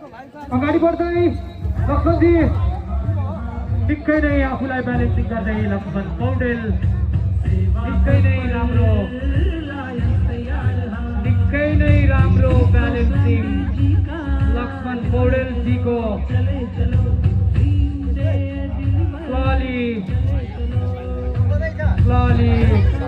अगाडि बढ्दै लक्ष्मणजी निकै नै आफूलाई ब्यालेन्सिङ गर्दै लक्ष्मण पौडेल निकै नै राम्रो ब्यालेन्सिङ लक्ष्मण पौडेलजीको slowly